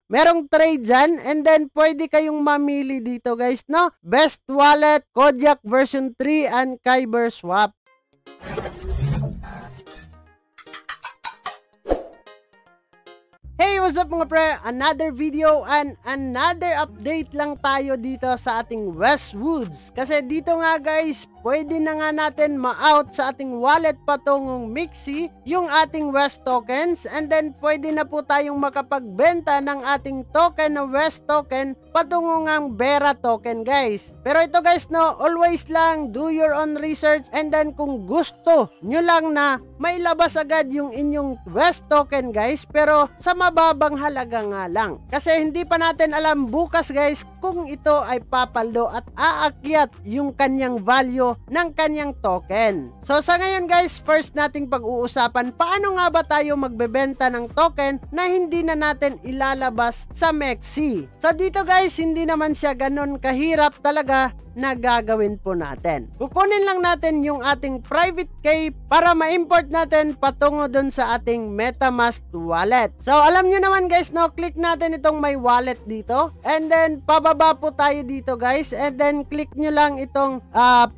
merong trade dyan, and then pwede kayong mamili dito guys, no? Best Wallet, Kojak version 3, and Kyber Swap. Hey, what's up mga pre? Another video and another update lang tayo dito sa ating Westwoods. Kasi dito nga guys, pwede na nga natin ma-out sa ating wallet patungong Mixi yung ating West tokens, and then pwede na po tayong makapagbenta ng ating token na West token patungong ang Bera token guys. Pero ito guys, no, always lang do your own research, and then kung gusto nyo lang na mailabas agad yung inyong West token guys, pero sa mababang halaga nga lang. Kasi hindi pa natin alam bukas guys kung ito ay papaldo at aakyat yung kanyang value ng kanyang token. So sa ngayon guys, first nating pag-uusapan paano nga ba tayo magbebenta ng token na hindi na natin ilalabas sa Mexi. So dito guys, hindi naman siya ganon kahirap talaga na gagawin po natin. Kukunin lang natin yung ating private key para ma-import natin patungo dun sa ating MetaMask wallet. So alam nyo naman guys, no, click natin itong my wallet dito, and then pababa po tayo dito guys, and then click nyo lang itong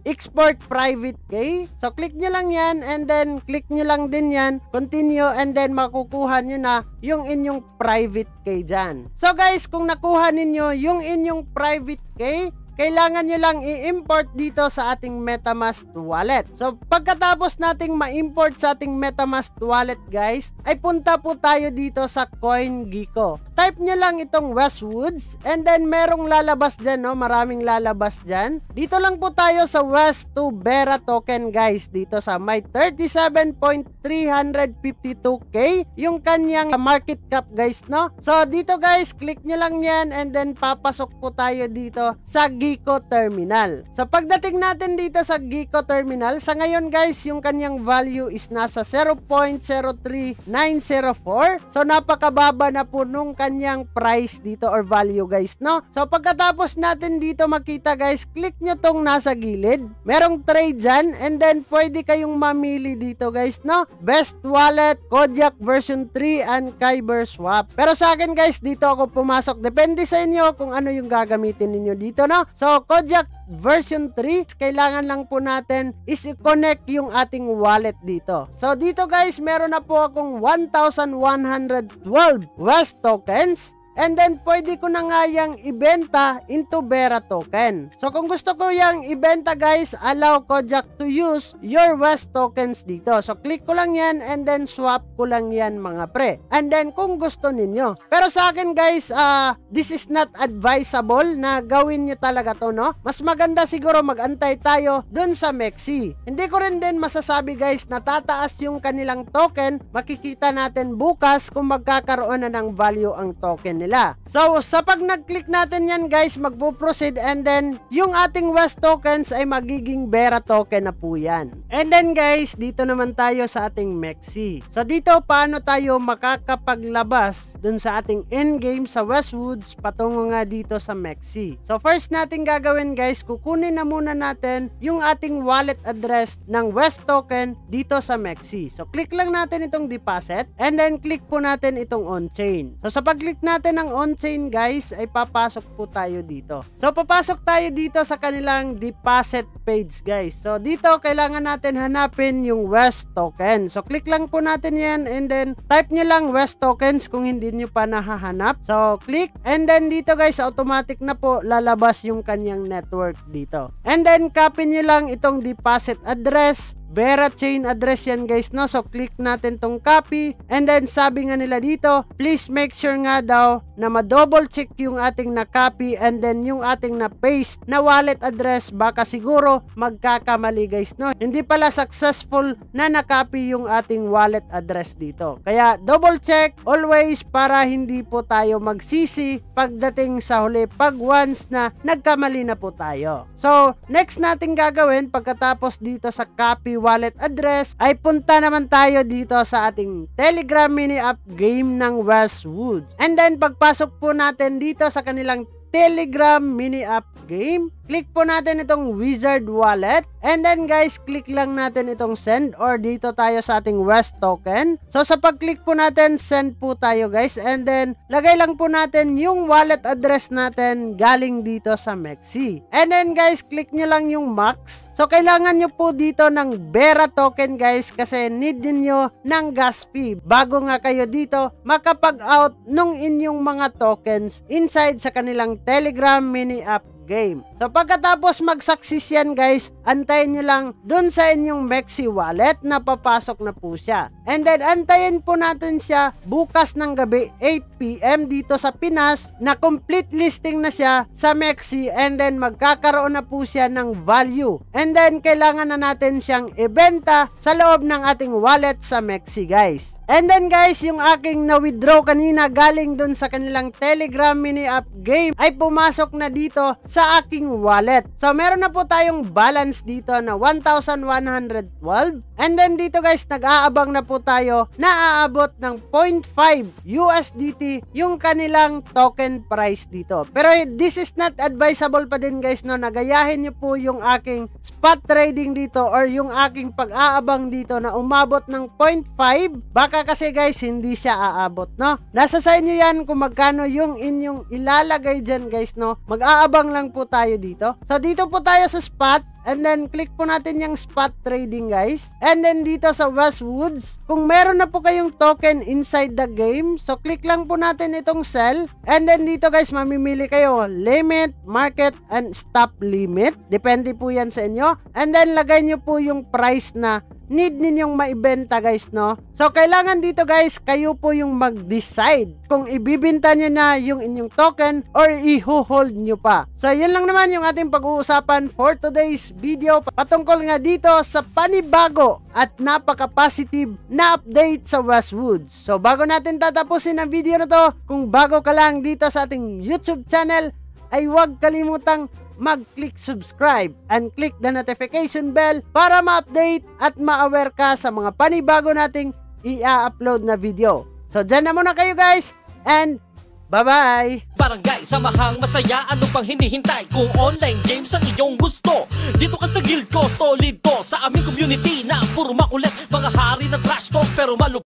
export private key. So click nyo lang yan, and then click nyo lang din yan, continue, and then makukuha nyo na yung inyong private key dyan. So guys, kung nakuha ninyo yung inyong private key, kailangan nyo lang i-import dito sa ating MetaMask wallet. So, pagkatapos nating ma-import sa ating MetaMask wallet guys, ay punta po tayo dito sa CoinGecko. Type nyo lang itong Westwoods, and then merong lalabas dyan, no? Maraming lalabas dyan. Dito lang po tayo sa West 2 Bera token guys, dito sa may 37.352k yung kanyang market cap guys, no? So, dito guys, click nyo lang yan, and then papasok po tayo dito sa Gecko Terminal. So pagdating natin dito sa Gecko Terminal, sa ngayon guys, yung kanyang value is nasa 0.03904. So napakababa na po nung kanyang price dito or value guys, no? So pagkatapos natin dito makita guys, click nyo tong nasa gilid. Merong trade dyan, and then pwede kayong mamili dito guys, no? Best Wallet, Kojak version 3, and Kyber Swap. Pero sa akin guys, dito ako pumasok. Depende sa inyo kung ano yung gagamitin ninyo dito, no? So, Kojak version 3, kailangan lang po natin is i-connect yung ating wallet dito. So, dito guys, meron na po akong 1,112 West tokens. And then, pwede ko na nga yung ibenta into Bera token. So, kung gusto ko yung ibenta guys, allow Kojak to use your West tokens dito. So, click ko lang yan, and then swap ko lang yan mga pre. And then, kung gusto ninyo. Pero sa akin guys, this is not advisable na gawin nyo talaga to, no? Mas maganda siguro magantay tayo dun sa Mexi. Hindi ko rin din masasabi guys na tataas yung kanilang token. Makikita natin bukas kung magkakaroon na ng value ang token nila. So, sa pag nag-click natin yan guys, magpo-proceed, and then yung ating West tokens ay magiging Bera token na po yan. And then guys, dito naman tayo sa ating Mexi. So, dito paano tayo makakapaglabas dun sa ating endgame sa Westwoods patungo nga dito sa Mexi. So, first natin gagawin guys, kukunin na muna natin yung ating wallet address ng West token dito sa Mexi. So, click lang natin itong deposit, and then click po natin itong on-chain. So, sa pag-click natin ng on-chain guys, ay papasok po tayo dito. So papasok tayo dito sa kanilang deposit page guys. So dito kailangan natin hanapin yung West token. So click lang po natin yan, and then type nyo lang West tokens kung hindi nyo pa nahahanap. So click, and then dito guys, automatic na po lalabas yung kanyang network dito. And then copy nyo lang itong deposit address, Bera chain address yan guys, no? So click natin tong copy, and then sabi nga nila dito, please make sure nga daw na ma-double check yung ating na-copy, and then yung ating na-paste na wallet address, baka siguro magkakamali guys, no? Hindi pala successful na na-copy yung ating wallet address dito. Kaya double check always para hindi po tayo magsisi pagdating sa huli pag once na nagkamali na po tayo. So next natin gagawin pagkatapos dito sa copy wallet address, ay punta naman tayo dito sa ating Telegram mini app game ng Westwoods. And then pagpasok po natin dito sa kanilang Telegram mini app game, click po natin itong Wizard Wallet. And then guys, click lang natin itong send or dito tayo sa ating West token. So sa pag-click po natin, send po tayo guys. And then, lagay lang po natin yung wallet address natin galing dito sa Mexi. And then guys, click nyo lang yung max. So kailangan nyo po dito ng Bera token guys kasi need din nyo ng gas fee bago nga kayo dito makapag-out nung inyong mga tokens inside sa kanilang Telegram mini app game. So pagkatapos mag-success yan guys, antayin nyo lang dun sa inyong Mexi wallet na papasok na po siya. And then antayin po natin siya bukas ng gabi 8 PM dito sa Pinas na complete listing na siya sa Mexi and then magkakaroon na po siya ng value. And then kailangan na natin siyang ibenta sa loob ng ating wallet sa Mexi guys. And then guys, yung aking na-withdraw kanina galing dun sa kanilang Telegram mini app game ay pumasok na dito sa aking wallet. So meron na po tayong balance dito na 1,112. And then dito guys, nag-aabang na po tayo na aabot ng 0.5 USDT yung kanilang token price dito. Pero this is not advisable pa din guys, no, nagayahin nyo po yung aking spot trading dito or yung aking pag-aabang dito na umabot ng 0.5. Baka kasi guys, hindi siya aabot, no? Nasa sa inyo yan kung magkano yung inyong ilalagay dyan guys, no? Mag-aabang lang po tayo dito. So dito po tayo sa spot and then click po natin yung spot trading guys. And then dito sa Westwoods, kung meron na po kayong token inside the game, so click lang po natin itong sell. And then dito guys, mamimili kayo limit, market, and stop limit. Depende po yan sa inyo. And then lagay nyo po yung price na need ninyong maibenta guys, no? So kailangan dito guys, kayo po yung mag-decide kung ibibenta nyo na yung inyong token or i-hold nyo pa. So yun lang naman yung ating pag-uusapan for today's video patungkol nga dito sa panibago at napaka-positive na update sa Westwoods. So bago natin tatapusin ang video na to, kung bago ka lang dito sa ating YouTube channel, ay huwag kalimutang mag-click subscribe and click the notification bell para ma-update at ma-aware ka sa mga panibago nating i-upload na video. So dyan na muna kayo guys and bye-bye! Barangay, samahang masaya, ano pang hinihintay? Kung online games ang iyong gusto, dito ka sa guild ko, solid to. Sa aming community na puro makulit, mga hari na trash talk pero malupit.